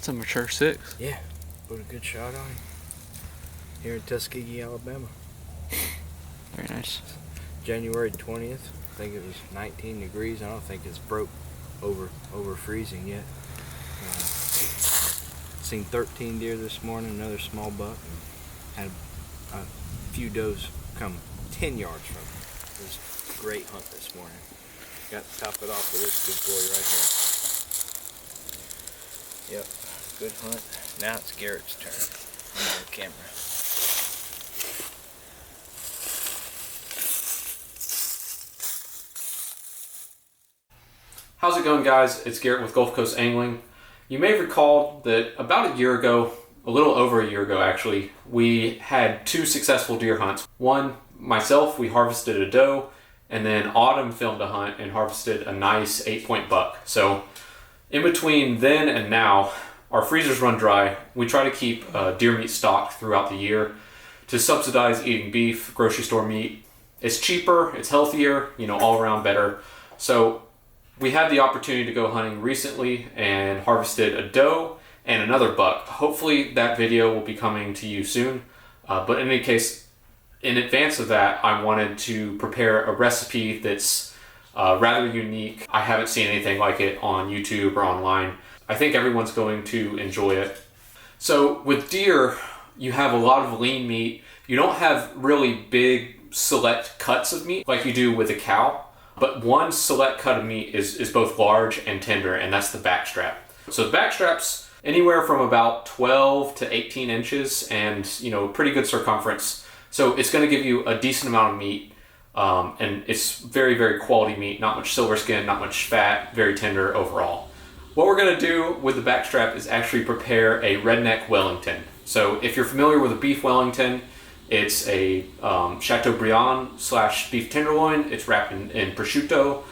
That's a mature 6. Yeah, put a good shot on him. Here in Tuskegee, Alabama. Very nice. January 20th. I think it was 19 degrees. I don't think it's broke over freezing yet. Seen 13 deer this morning, another small buck, and had a few does come 10 yards from me. It was a great hunt this morning. Got to top it off with this big boy right here. Yep, good hunt. Now it's Garrett's turn on the camera. How's it going, guys? It's Garrett with Gulf Coast Angling. You may recall that about a year ago, a little over a year ago actually, we had 2 successful deer hunts. One, myself, we harvested a doe, and then Autumn filmed a hunt and harvested a nice 8-point buck. So in between then and now, our freezers run dry. We try to keep deer meat stocked throughout the year to subsidize eating beef, grocery store meat. It's cheaper, it's healthier, all around better. So we had the opportunity to go hunting recently and harvested a doe and another buck. Hopefully that video will be coming to you soon. But in any case, in advance of that, I wanted to prepare a recipe that's rather unique. I haven't seen anything like it on YouTube or online. I think everyone's going to enjoy it. So with deer, you have a lot of lean meat. You don't have really big select cuts of meat like you do with a cow. But one select cut of meat is both large and tender, and that's the backstrap. So the backstrap's anywhere from about 12 to 18 inches and, pretty good circumference. So it's going to give you a decent amount of meat, and it's very, very quality meat. Not much silver skin, not much fat, very tender overall. What we're going to do with the backstrap is actually prepare a Redneck Wellington. So if you're familiar with a beef Wellington, it's a Chateaubriand / beef tenderloin. It's wrapped in prosciutto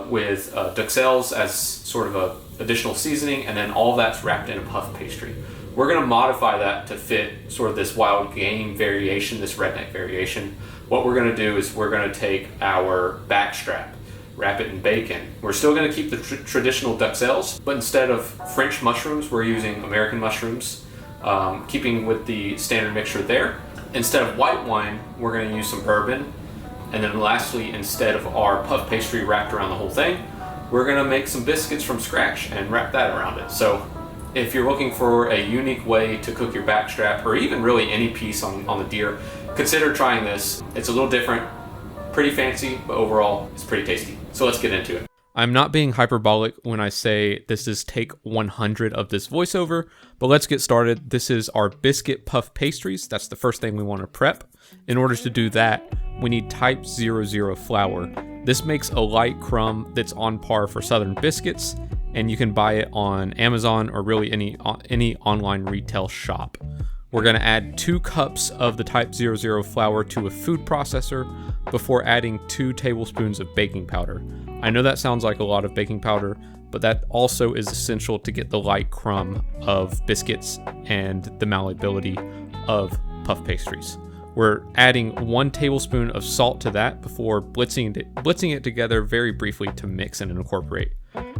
with duxelles as sort of a additional seasoning, and then all of that's wrapped in a puff pastry. We're going to modify that to fit sort of this wild game variation, this redneck variation. What we're going to do is we're going to take our backstrap, wrap it in bacon. We're still going to keep the traditional duxelles, but instead of French mushrooms, we're using American mushrooms, keeping with the standard mixture there. Instead of white wine, we're going to use some bourbon. And then lastly, instead of our puff pastry wrapped around the whole thing, we're going to make some biscuits from scratch and wrap that around it. So if you're looking for a unique way to cook your backstrap, or even really any piece on the deer, consider trying this. It's a little different, pretty fancy, but overall it's pretty tasty. So let's get into it. I'm not being hyperbolic when I say this is take 100 of this voiceover, but let's get started. This is our biscuit puff pastries. That's the first thing we want to prep. In order to do that, we need type 00 flour. This makes a light crumb that's on par for Southern biscuits, and you can buy it on Amazon or really any online retail shop. We're going to add 2 cups of the type 00 flour to a food processor before adding 2 tablespoons of baking powder. I know that sounds like a lot of baking powder, but that also is essential to get the light crumb of biscuits and the malleability of puff pastries. We're adding 1 tablespoon of salt to that before blitzing it together very briefly to mix and incorporate.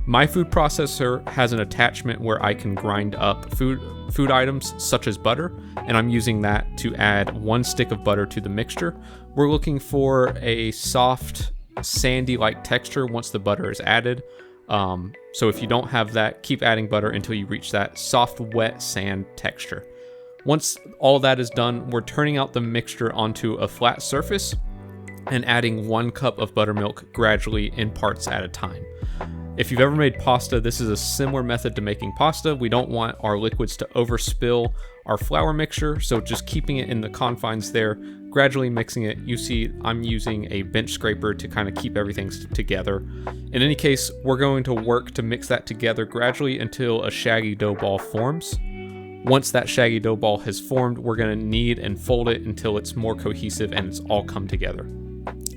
My food processor has an attachment where I can grind up food items such as butter, and I'm using that to add 1 stick of butter to the mixture. We're looking for a soft, sandy-like texture once the butter is added. So if you don't have that, keep adding butter until you reach that soft, wet sand texture. Once all that is done, we're turning out the mixture onto a flat surface and adding 1 cup of buttermilk gradually in parts at a time. If you've ever made pasta, this is a similar method to making pasta. We don't want our liquids to overspill our flour mixture, so just keeping it in the confines there, gradually mixing it. You see I'm using a bench scraper to kind of keep everything together. In any case, we're going to work to mix that together gradually until a shaggy dough ball forms. Once that shaggy dough ball has formed, we're going to knead and fold it until it's more cohesive and it's all come together.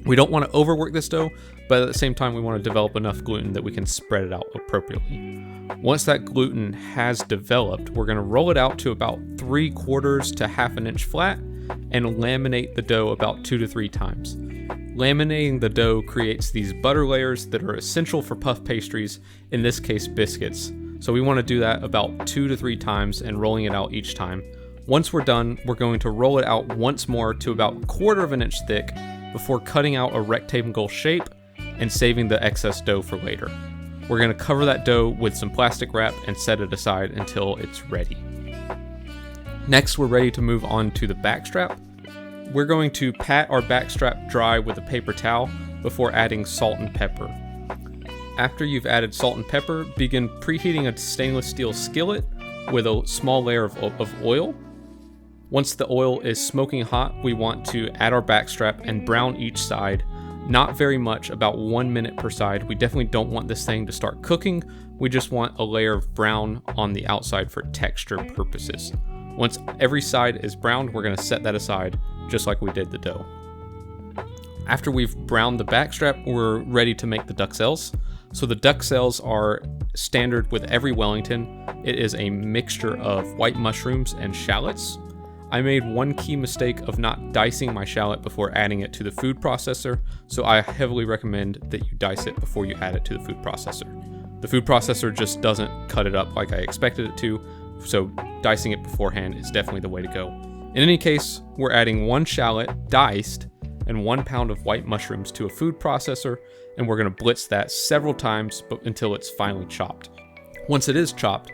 We don't want to overwork this dough, but at the same time we want to develop enough gluten that we can spread it out appropriately. Once that gluten has developed, we're going to roll it out to about 3/4 to 1/2 inch flat and laminate the dough about 2 to 3 times. Laminating the dough creates these butter layers that are essential for puff pastries, in this case biscuits. So we want to do that about 2 to 3 times and rolling it out each time. Once we're done, we're going to roll it out once more to about 1/4 inch thick before cutting out a rectangle shape and saving the excess dough for later. We're going to cover that dough with some plastic wrap and set it aside until it's ready. Next, we're ready to move on to the backstrap. We're going to pat our backstrap dry with a paper towel before adding salt and pepper. After you've added salt and pepper, begin preheating a stainless steel skillet with a small layer of oil. Once the oil is smoking hot, we want to add our backstrap and brown each side. Not very much, about 1 minute per side. We definitely don't want this thing to start cooking. We just want a layer of brown on the outside for texture purposes. Once every side is browned, we're going to set that aside, just like we did the dough. After we've browned the backstrap, we're ready to make the duxelles. So the duxelles are standard with every Wellington. It is a mixture of white mushrooms and shallots. I made one key mistake of not dicing my shallot before adding it to the food processor, so I heavily recommend that you dice it before you add it to the food processor. The food processor just doesn't cut it up like I expected it to, so dicing it beforehand is definitely the way to go. In any case, we're adding 1 shallot diced and 1 pound of white mushrooms to a food processor, and we're going to blitz that several times until it's finely chopped. Once it is chopped,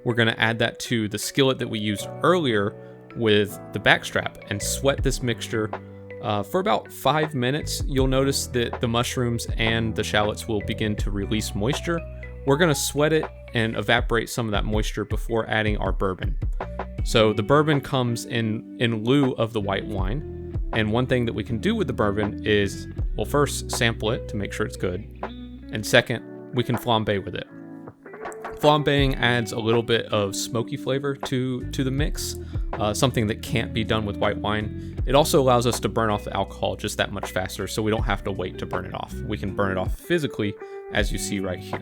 we're going to add that to the skillet that we used earlier with the backstrap and sweat this mixture for about 5 minutes. You'll notice that the mushrooms and the shallots will begin to release moisture. We're going to sweat it and evaporate some of that moisture before adding our bourbon. So the bourbon comes in lieu of the white wine. And one thing that we can do with the bourbon is, well, first sample it to make sure it's good. And second, we can flambe with it. Flambeing adds a little bit of smoky flavor to the mix, something that can't be done with white wine. It also allows us to burn off the alcohol just that much faster, so we don't have to wait to burn it off. We can burn it off physically, as you see right here.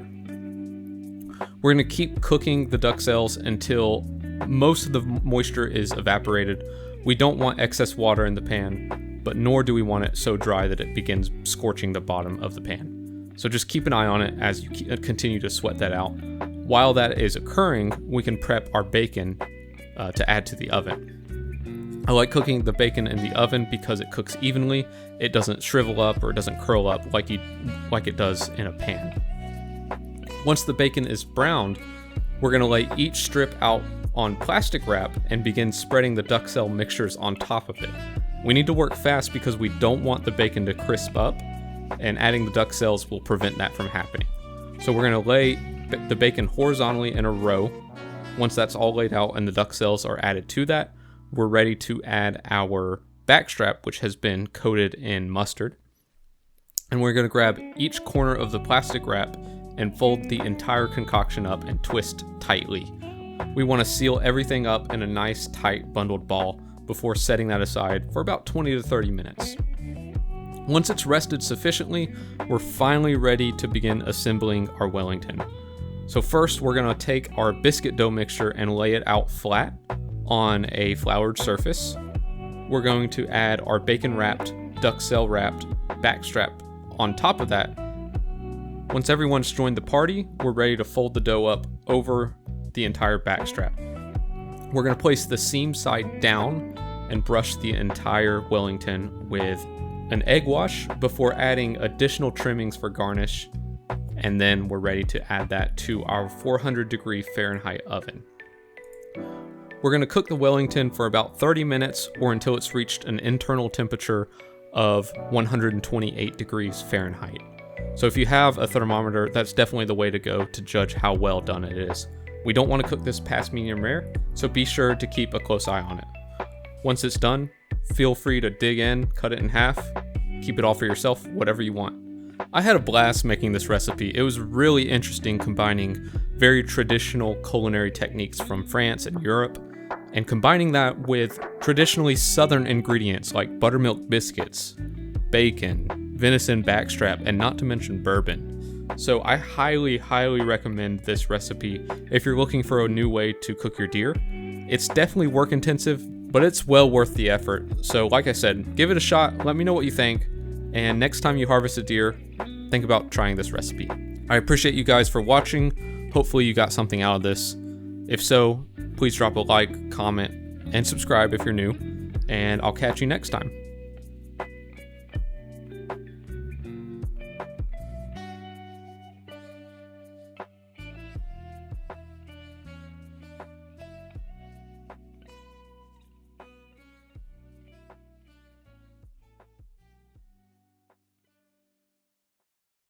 We're going to keep cooking the duxelles until most of the moisture is evaporated. We don't want excess water in the pan, but nor do we want it so dry that it begins scorching the bottom of the pan. So just keep an eye on it as you continue to sweat that out. While that is occurring, we can prep our bacon to add to the oven. I like cooking the bacon in the oven because it cooks evenly. It doesn't shrivel up or it doesn't curl up like it does in a pan. Once the bacon is browned, we're going to lay each strip out on plastic wrap and begin spreading the duxelle mixtures on top of it. We need to work fast because we don't want the bacon to crisp up, and adding the duxelles will prevent that from happening. So we're going to lay the bacon horizontally in a row. Once that's all laid out and the duxelles are added to that, we're ready to add our backstrap, which has been coated in mustard. And we're going to grab each corner of the plastic wrap and fold the entire concoction up and twist tightly. We want to seal everything up in a nice tight bundled ball before setting that aside for about 20 to 30 minutes. Once it's rested sufficiently, we're finally ready to begin assembling our Wellington. So first, we're going to take our biscuit dough mixture and lay it out flat on a floured surface. We're going to add our bacon wrapped, duxelle wrapped backstrap on top of that. Once everyone's joined the party, we're ready to fold the dough up over the entire backstrap. We're going to place the seam side down and brush the entire Wellington with an egg wash before adding additional trimmings for garnish, and then we're ready to add that to our 400-degree Fahrenheit oven. We're going to cook the Wellington for about 30 minutes or until it's reached an internal temperature of 128 degrees Fahrenheit. So if you have a thermometer, that's definitely the way to go to judge how well done it is. We don't want to cook this past medium rare, so be sure to keep a close eye on it. Once it's done, feel free to dig in, cut it in half, keep it all for yourself, whatever you want. I had a blast making this recipe. It was really interesting combining very traditional culinary techniques from France and Europe, and combining that with traditionally southern ingredients like buttermilk biscuits, bacon, venison backstrap, and not to mention bourbon. So I highly, highly recommend this recipe if you're looking for a new way to cook your deer. It's definitely work intensive, but it's well worth the effort. So like I said, give it a shot, let me know what you think, and next time you harvest a deer, think about trying this recipe. I appreciate you guys for watching. Hopefully you got something out of this. If so, please drop a like, comment, and subscribe if you're new, and I'll catch you next time.